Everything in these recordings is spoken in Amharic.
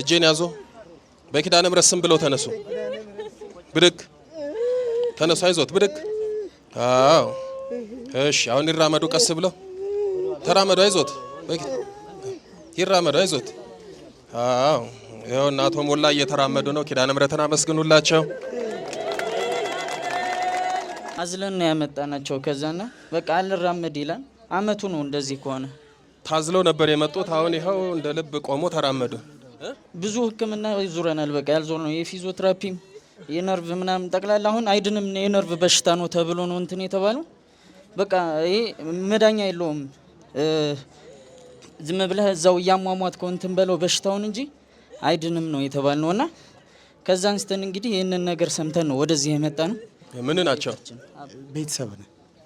እጄን ያዙ በኪዳነ ምሕረት ስም ብለው ተነሱ ብድግ ተነሱ አይዞት ብድግ አዎ እሺ አሁን ይራመዱ ቀስ ብለው ተራመዱ አይዞት ይራመዱ አይዞት አዎ ይኸው አቶ ሞላ እየተራመዱ ነው ኪዳነ ምሕረትን አመስግኑላቸው አዝለን ያመጣናቸው ከዛና በቃ አልራመድ ይላል አመቱ ነው እንደዚህ ከሆነ ታዝለው ነበር የመጡት አሁን ይኸው እንደ ልብ ቆሞ ተራመዱ ብዙ ህክምና ይዙረናል በቃ ያልዞር ነው የፊዚዮቴራፒም የነርቭ ምናምን ጠቅላላ አሁን አይድንም የነርቭ በሽታ ነው ተብሎ ነው እንትን የተባለው በቃ ይሄ መዳኛ የለውም ዝም ብለህ እዛው ያሟሟትከው እንትን በለው በሽታውን እንጂ አይድንም ነው የተባልነውና ከዛ አንስተን እንግዲህ ይሄንን ነገር ሰምተን ነው ወደዚህ የመጣ ነው ምን ናቸው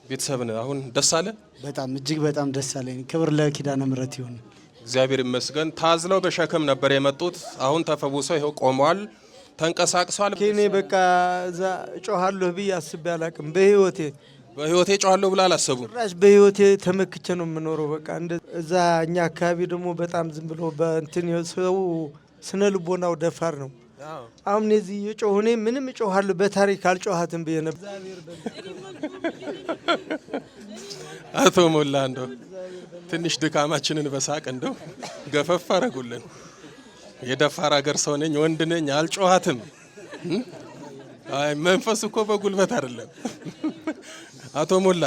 ቤተሰብ ነው አሁን ደስ አለ በጣም እጅግ በጣም ደስ አለኝ ክብር ለኪዳነ ምሕረት ይሁን እግዚአብሔር ይመስገን ታዝለው በሸክም ነበር የመጡት አሁን ተፈውሰው ይሄው ቆመዋል ተንቀሳቅሷል ከኔ በቃ እዛ ጮሃለሁ ብዬ አስቤ አላቅም በህይወቴ ጮሃለሁ ብላ አላሰቡ ራስ በህይወቴ ተመክቼ ነው የምኖረው በቃ እዛ እኛ አካባቢ ደግሞ በጣም ዝም ብሎ በእንትን ሰው ስነ ልቦናው ደፋር ነው አሁን እዚህ የጮህኔ ምንም ጮሃለሁ በታሪክ አልጮሃትም ብዬ ነበር አቶ ሞላ እንደው ትንሽ ድካማችንን በሳቅ እንደው ገፈፍ አረጉልን የደፋር ሀገር ሰው ነኝ ወንድ ነኝ አልጮሃትም አይ መንፈስ እኮ በጉልበት አይደለም አቶ ሞላ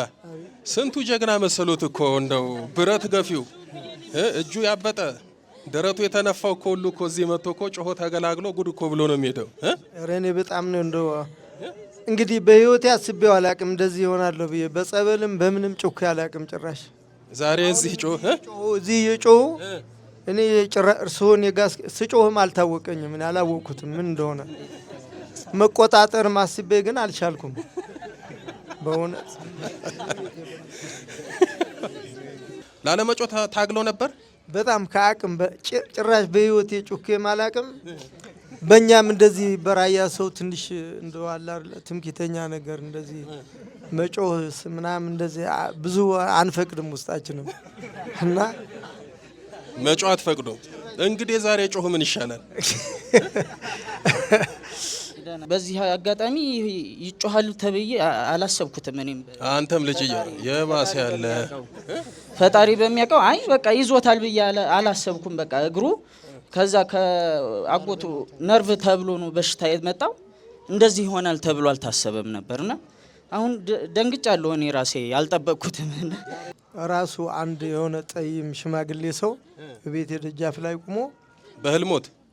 ስንቱ ጀግና መሰሉት እኮ እንደው ብረት ገፊው እጁ ያበጠ ደረቱ የተነፋው እኮ ሁሉ እኮ እዚህ መጥቶ እኮ ጮሆ ተገላግሎ ጉድ እኮ ብሎ ነው የሚሄደው እኔ በጣም ነው እንደው እንግዲህ በህይወቴ አስቤው አላቅም እንደዚህ ይሆናለሁ ብዬ በጸበልም በምንም ጮክ ያላቅም ጭራሽ ዛሬ እዚህ እዚህ የጮሁ እኔ እርሶን የጋስ ስጮህም አልታወቀኝም ምን አላወቅኩትም ምን እንደሆነ መቆጣጠር ማስቤ ግን አልቻልኩም በእውነት ላለመጮ ታግሎ ነበር በጣም ከአቅም ጭራሽ በህይወቴ ጮኬ ማላቅም በእኛም እንደዚህ በራያ ሰው ትንሽ እንደው አላር ትምክህተኛ ነገር እንደዚህ መጮህ ምናምን እንደዚህ ብዙ አንፈቅድም ውስጣችንም እና መጮህ አትፈቅዱ እንግዲህ ዛሬ ጮህ ምን ይሻላል በዚህ አጋጣሚ ይጮሃል ተብዬ አላሰብኩትም እኔም አንተም ልጅ የባሰ ያለ ፈጣሪ በሚያውቀው አይ በቃ ይዞታል ብዬ አላሰብኩም በቃ እግሩ ከዛ ከአጎቱ ነርቭ ተብሎ ነው በሽታ የመጣው እንደዚህ ይሆናል ተብሎ አልታሰበም ነበርና አሁን ደንግጫለሁ እኔ ራሴ ያልጠበቅኩትም ራሱ አንድ የሆነ ጠይም ሽማግሌ ሰው በቤት ደጃፍ ላይ ቆሞ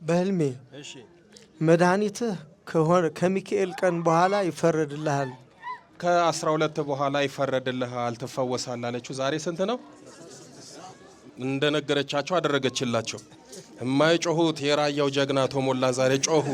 በህልሜ እሺ መድኃኒትህ ከሚካኤል ቀን በኋላ ይፈረድልሃል ከ12 በኋላ ይፈረድልሃል ትፈወሳለህ አለችው ዛሬ ስንት ነው እንደነገረቻቸው አደረገችላቸው የማይጮሁት የራያው ጀግና ቶሞላ ዛሬ ጮሁ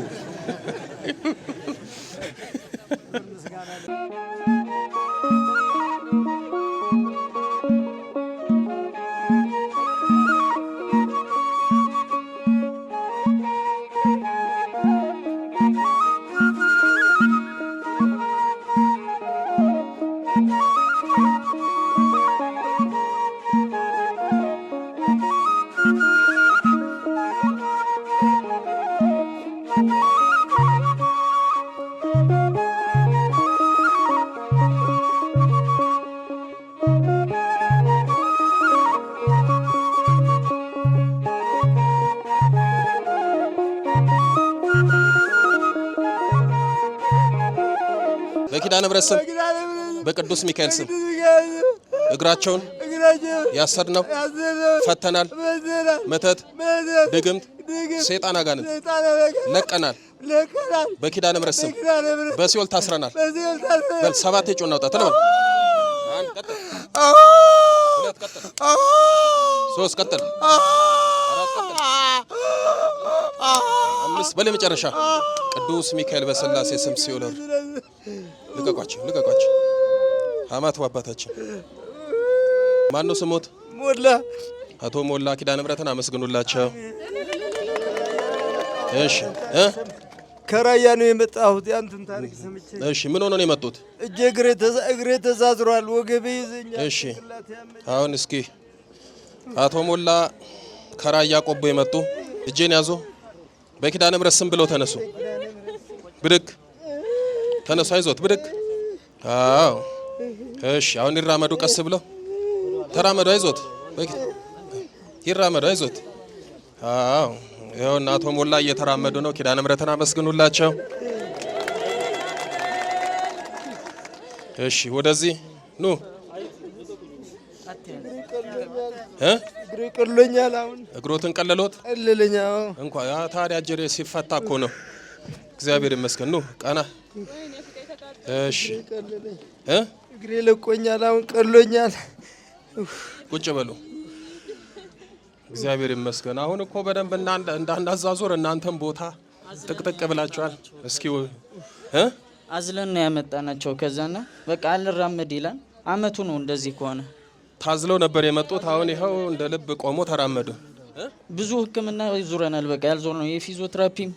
በኪዳነ ምሕረት ስም በቅዱስ ሚካኤል ስም እግራቸውን ያሰርነው ፈተናል መተት ድግምት ሰይጣን አጋንንት ለቀናል በኪዳነ ምሕረት ስም በሲኦል ታስረናል በል ሰባት የጮና ወጣ ተለበል አንድ ቀጥል ሁለት ቀጥል ሶስት ቀጥል አራት ቀጥል አምስት በለ መጨረሻ ቅዱስ ሚካኤል በስላሴ ስም ሲኦል ልቀቋቸው አማት አባታችን ማን ነው ስሞት ሞላ አቶ ሞላ ኪዳነ ምሕረትን አመስግኑላቸው እሺ ከራያ ነው የመጣሁት ያንተን ታሪክ ሰምቼ እሺ ምን ሆነ ነው የመጡት እግሬ ተዛዝሯል ወገቤ ይዘኛል እሺ አሁን እስኪ አቶ ሞላ ከራያ ቆቦ የመጡ እጄን ያዙ በኪዳነ ምሕረት ስም ብለው ተነሱ። ብድግ ተነሱ። አይዞት ብድግ። አዎ እሺ። አሁን ይራመዱ። ቀስ ብለው ተራመዱ። አይዞት ይራመዱ። አይዞት። አዎ ይኸውና አቶ ሞላ እየተራመዱ ነው። ኪዳነ ምሕረትን አመስግኑላቸው። እሺ ወደዚህ ኑ። እግሬ ቀሎኛል። አሁን እግሮትን ቀለሎት ቀለለኛ እንኳን ታዲያ እጀሬ ሲፈታ እኮ ነው። እግዚአብሔር ይመስገን። ኑ ቀና። እሺ እግሬ ለቆኛል። አሁን ቀሎኛል። ቁጭ በሉ። እግዚአብሔር ይመስገን። አሁን እኮ በደንብ እንዳናዛዞር እናንተም ቦታ ጥቅጥቅ ብላችኋል። እስኪ አዝለን ነው ያመጣናቸው። ከዛና በቃ አልራመድ ይላል። አመቱ ነው እንደዚህ ከሆነ ታዝለው ነበር የመጡት። አሁን ይኸው እንደ ልብ ቆሞ ተራመዱ። ብዙ ሕክምና ዙረናል። በቃ ያልዞር ነው የፊዚዮቴራፒም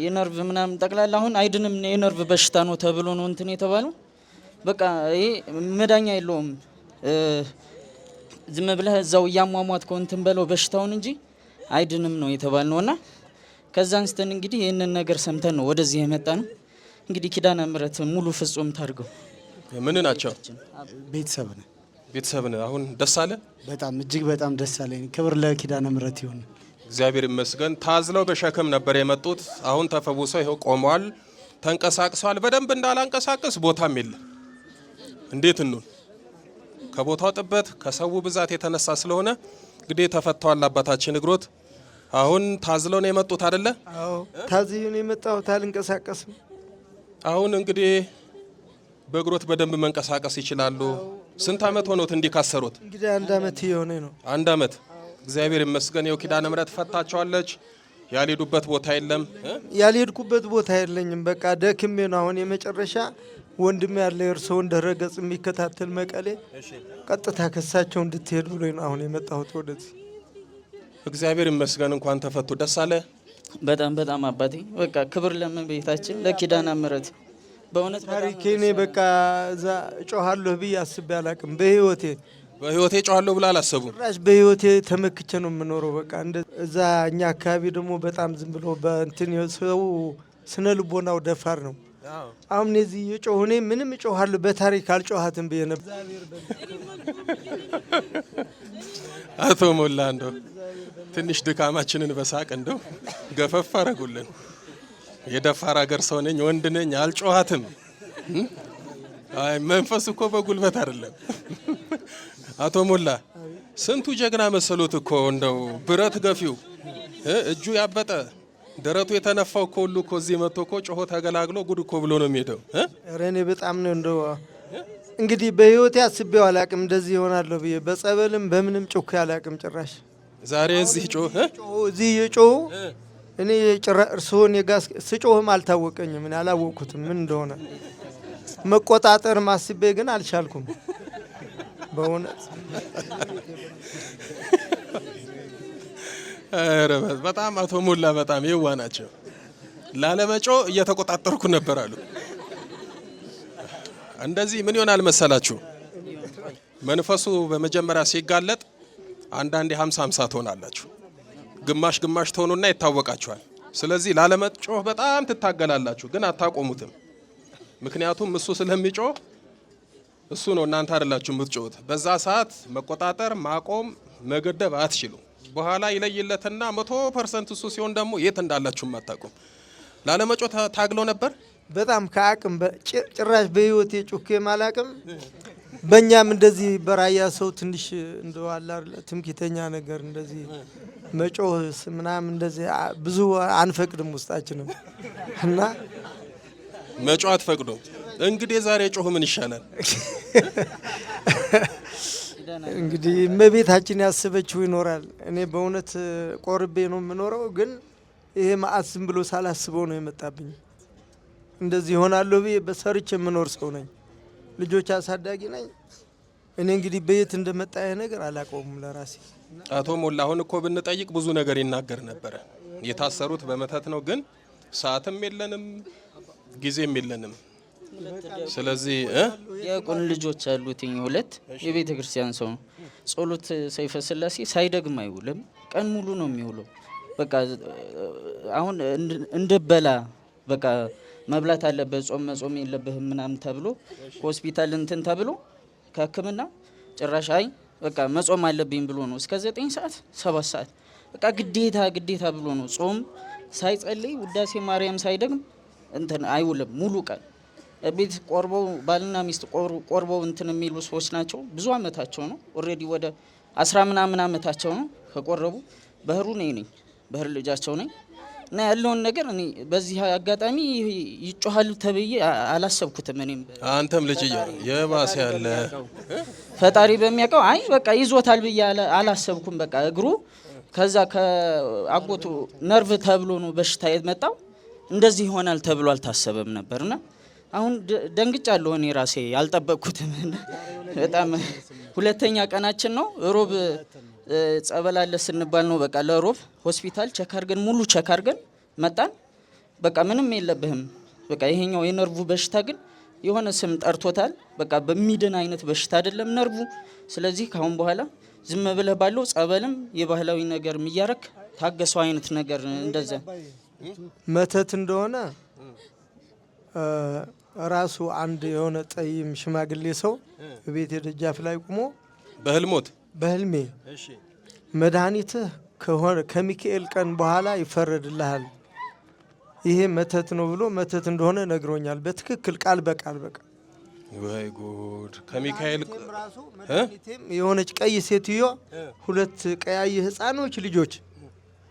የነርቭ ምናምን ጠቅላላ አሁን አይድንም። የነርቭ በሽታ ነው ተብሎ ነው እንትን የተባለው። በቃ ይሄ መዳኛ የለውም። ዝም ብለህ እዛው እያሟሟት እንትን በለው በሽታውን እንጂ አይድንም ነው የተባልነውና ከዛ አንስተን እንግዲህ ይህንን ነገር ሰምተን ነው ወደዚህ የመጣ ነው። እንግዲህ ኪዳነ ምሕረት ሙሉ ፍጹም ታድርገው። ምን ናቸው? ቤተሰብ ነን። ቤተሰብ ነን። አሁን ደስ አለ። በጣም እጅግ በጣም ደስ አለኝ። ክብር ለኪዳነ ምሕረት ይሁን። እግዚአብሔር ይመስገን። ታዝለው በሸክም ነበር የመጡት። አሁን ተፈውሰው ይኸው ቆመዋል፣ ተንቀሳቅሰዋል። በደንብ እንዳላንቀሳቀስ ቦታም የለም። እንዴት እንሁን? ከቦታው ጥበት ከሰው ብዛት የተነሳ ስለሆነ እንግዲህ ተፈተዋል አባታችን እግሮት። አሁን ታዝለው ነው የመጡት አይደለ? አዎ ታዝዩ ነው የመጣሁት። አልንቀሳቀስም። አሁን እንግዲህ በእግሮት በደንብ መንቀሳቀስ ይችላሉ። ስንት አመት ሆኖት እንዲካሰሩት? እንግዲህ 1 አመት የሆነ ነው። 1 አመት። እግዚአብሔር ይመስገን። ይኸው ኪዳነ ምሕረት ፈታቸዋለች። ያልሄዱበት ቦታ የለም። ያልሄድኩበት ቦታ የለኝም። በቃ ደክሜ ነው። አሁን የመጨረሻ ወንድም ያለ እርስዎ እንደረገጽ የሚከታተል መቀሌ ቀጥታ ከሳቸው እንድትሄዱ ብሎኝ ነው አሁን የመጣሁት ወደዚህ። እግዚአብሔር ይመስገን። እንኳን ተፈቱ። ደስ አለ። በጣም በጣም አባቴ በቃ ክብር ለእመቤታችን ለኪዳነ ምሕረት በእውነት ታሪኬ እኔ በቃ እዛ እጮሃለሁ ብዬ አስቤ አላቅም። በህይወቴ እጮሃለሁ ብላ አላሰቡም። ጭራሽ በህይወቴ ተመክቼ ነው የምኖረው። በቃ እዛ እኛ አካባቢ ደግሞ በጣም ዝም ብሎ በእንትን ሰው ስነ ልቦናው ደፋር ነው። አሁን እዚህ የጮህ እኔ ምንም እጮሃለሁ በታሪክ አልጮሃትም ብዬ ነበር። አቶ ሞላ እንደው ትንሽ ድካማችንን በሳቅ እንደው ገፈፍ አረጉልን። የደፋር ሀገር ሰው ነኝ፣ ወንድ ነኝ፣ አልጮሃትም። አይ መንፈስ እኮ በጉልበት አይደለም። አቶ ሞላ ስንቱ ጀግና መሰሎት እኮ እንደው ብረት ገፊው እጁ ያበጠ ደረቱ የተነፋው እኮ ሁሉ እኮ እዚህ መጥቶ እኮ ጮሆ ተገላግሎ ጉድ እኮ ብሎ ነው የሚሄደው። ኧረ እኔ በጣም ነው እንደው እንግዲህ በህይወቴ አስቤው አላቅም እንደዚህ ይሆናለሁ ብዬ በጸበልም በምንም ጮክ አላቅም። ጭራሽ ዛሬ እዚህ እዚህ የጮሁ እኔ እርስዎን የጋስ ስጮህም አልታወቀኝም። እኔ አላወቅኩትም ምን እንደሆነ መቆጣጠር ማስቤ ግን አልቻልኩም በእውነት። ኧረ በጣም አቶ ሞላ በጣም የዋ ናቸው። ላለመጮ እየተቆጣጠርኩ ነበር አሉ። እንደዚህ ምን ይሆናል መሰላችሁ? መንፈሱ በመጀመሪያ ሲጋለጥ አንዳንዴ 50-50 ትሆናላችሁ። ግማሽ ግማሽ ትሆኑና ይታወቃችኋል። ስለዚህ ላለመጮህ በጣም ትታገላላችሁ፣ ግን አታቆሙትም። ምክንያቱም እሱ ስለሚጮህ እሱ ነው፣ እናንተ አይደላችሁ የምትጮሁት። በዛ ሰዓት መቆጣጠር፣ ማቆም፣ መገደብ አትችሉ። በኋላ ይለይለትና 100% እሱ ሲሆን ደግሞ የት እንዳላችሁ አታውቁም። ላለመጮህ ታግለው ነበር በጣም ከአቅም ጭራሽ በህይወቴ ጮኬ ማላቅም። በእኛም እንደዚህ በራያ ሰው ትንሽ እንደው አለ አይደል ትምክህተኛ ነገር እንደዚህ መጮህ ምናምን እንደዚህ ብዙ አንፈቅድም ውስጣችንም እና መጮህ አትፈቅዱም። እንግዲህ ዛሬ ጮህ ምን ይሻላል? እንግዲህ እመቤታችን ያሰበችው ይኖራል። እኔ በእውነት ቆርቤ ነው የምኖረው፣ ግን ይሄ መዓት ዝም ብሎ ሳላስበው ነው የመጣብኝ። እንደዚህ ይሆናለሁ ብዬ በሰርች የምኖር ሰው ነኝ። ልጆች አሳዳጊ ነኝ። እኔ እንግዲህ በየት እንደመጣ ይሄ ነገር አላውቀውም ለራሴ። አቶ ሞላ አሁን እኮ ብንጠይቅ ብዙ ነገር ይናገር ነበረ። የታሰሩት በመተት ነው፣ ግን ሰዓትም የለንም ጊዜም የለንም። ስለዚህ የቆን ልጆች አሉትኝ 2 የቤተ ክርስቲያን ሰው ነው። ጸሎት ሰይፈ ስላሴ ሳይደግም አይውልም። ቀን ሙሉ ነው የሚውለው። በቃ አሁን እንድበላ በቃ መብላት አለበት ጾም መጾም የለብህም ምናምን ተብሎ ሆስፒታል እንትን ተብሎ ከሕክምና ጭራሽ አይ በቃ መጾም አለብኝ ብሎ ነው እስከ 9 ሰዓት 7 ሰዓት በቃ ግዴታ ብሎ ነው ጾም ሳይጸልይ ውዳሴ ማርያም ሳይደግም እንትን አይውልም ሙሉ ቀን ቤት ቆርበው ባልና ሚስት ቆርበው እንትን የሚሉ ሰዎች ናቸው። ብዙ አመታቸው ነው ኦሬዲ ወደ 10 ምናምን አመታቸው ነው ከቆረቡ። ባህሩ ነኝ ባህር ልጃቸው ነኝ እና ያለውን ነገር እኔ በዚህ አጋጣሚ ይጮሃል ተብዬ አላሰብኩትም። እኔም አንተም ልጅ የባሰ ያለ ፈጣሪ በሚያውቀው አይ በቃ ይዞታል ብዬ አላሰብኩም። በቃ እግሩ ከዛ ከአጎቱ ነርቭ ተብሎ ነው በሽታ የመጣው። እንደዚህ ይሆናል ተብሎ አልታሰበም ነበርና አሁን ደንግጫለሁ። እኔ ራሴ ያልጠበቅኩትም በጣም ሁለተኛ ቀናችን ነው። ሮብ ጸበል አለ ስንባል ነው በቃ ለሮብ ሆስፒታል ቼክ አድርገን ሙሉ ቼክ አድርገን መጣን። በቃ ምንም የለብህም በቃ ይሄኛው የነርቭ በሽታ ግን የሆነ ስም ጠርቶታል። በቃ በሚድን አይነት በሽታ አይደለም ነርቭ። ስለዚህ ካሁን በኋላ ዝም ብለህ ባለው ጸበልም የባህላዊ ነገርም እያረክ ታገሰው አይነት ነገር እንደዛ መተት እንደሆነ ራሱ አንድ የሆነ ጠይም ሽማግሌ ሰው ቤት ደጃፍ ላይ ቆሞ በህልሜ መድኃኒትህ ከሚካኤል ቀን በኋላ ይፈረድልሃል፣ ይሄ መተት ነው ብሎ መተት እንደሆነ ነግሮኛል። በትክክል ቃል በቃል በቃ ወይ ጉድ! ከሚካኤል ራሱ መድኃኒቴም የሆነች ቀይ ሴትዮ 2 ቀያይ ህፃኖች ልጆች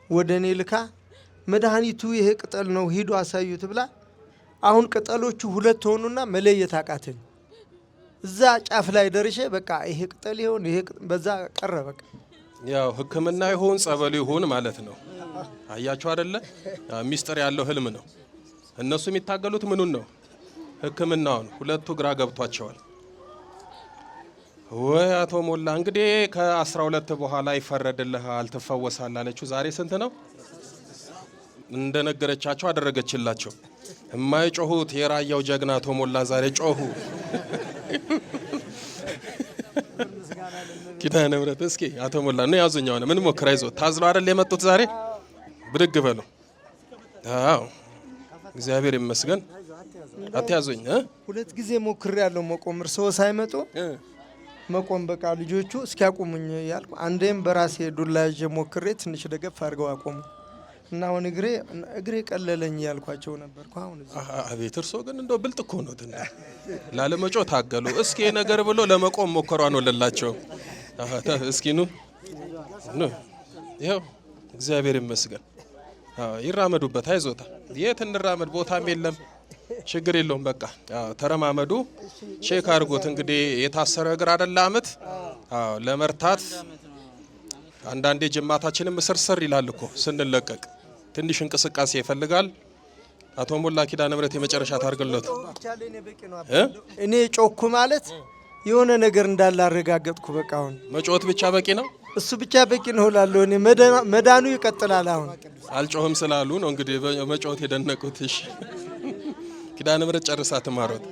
ወደ እኔ ልካ መድኃኒቱ ይሄ ቅጠል ነው ሂዱ አሳዩት ብላ አሁን ቅጠሎቹ 2 ሆኑና መለየት አቃተኝ። እዛ ጫፍ ላይ ደርሼ በቃ ይሄ ቅጠል ይሁን ይሄ በዛ ቀረ። በቃ ያው ሕክምና ይሁን ጸበሉ ይሁን ማለት ነው። አያችሁ አይደለ? ሚስጥር ያለው ህልም ነው። እነሱ የሚታገሉት ምኑን ነው? ሕክምናውን። ሁለቱ ግራ ገብቷቸዋል። ወይ አቶ ሞላ እንግዲህ ከ12 በኋላ ይፈረድልሃል ትፈወሳለህ አለችው። ዛሬ ስንት ነው? እንደነገረቻቸው አደረገችላቸው። የማይጮሁት የራያው ጀግና አቶ ሞላ ዛሬ ጮሁ። ኪዳነ ምሕረት እስኪ አቶ ሞላ ነው ያዙኛው ነው ምን ሞክራ ይዞ ታዝሎ አይደል የመጡት ዛሬ ብድግ በሉ። አዎ እግዚአብሔር ይመስገን። አትያዙኝ 2 ጊዜ ሞክሬያለሁ መቆም እርስዎ ሳይመጡ መቆም በቃ ልጆቹ እስኪያቆሙኝ ያልኩ አንዴም በራሴ ዱላ ይዤ ሞክሬ ትንሽ ደገፍ አድርገው አቆሙ እና አሁን እግሬ ቀለለኝ ያልኳቸው ነበርኩ። አሁን አቤት እርሶ ግን እንደው ብልጥ እኮ ነው እንዴ! ላለመጮ ታገሉ። እስኪ ነገር ብሎ ለመቆም ሞከሯ ነው ለላቸው። እስኪ ኑ ይኸው እግዚአብሔር ይመስገን። ይራመዱበት አይዞታ። የት እንራመድ? ቦታም የለም። ችግር የለውም። በቃ ተረማመዱ። ቼክ አድርጎት እንግዲህ የታሰረ እግር አይደለ አመት ለመርታት አንዳንዴ ጅማታችንም ስርስር ይላል እኮ ስንለቀቅ ትንሽ እንቅስቃሴ ይፈልጋል። አቶ ሞላ ኪዳነ ምሕረት የመጨረሻ ታርግለት። እኔ ጮኩ ማለት የሆነ ነገር እንዳለ አረጋገጥኩ። በቃ አሁን መጮት ብቻ በቂ ነው። እሱ ብቻ በቂ ነው እላለሁ። እኔ መዳኑ ይቀጥላል። አሁን አልጮህም ስላሉ ነው እንግዲህ መጮት የደነቁት። እሺ ኪዳነ ምሕረት ጨርሳ ትማሮት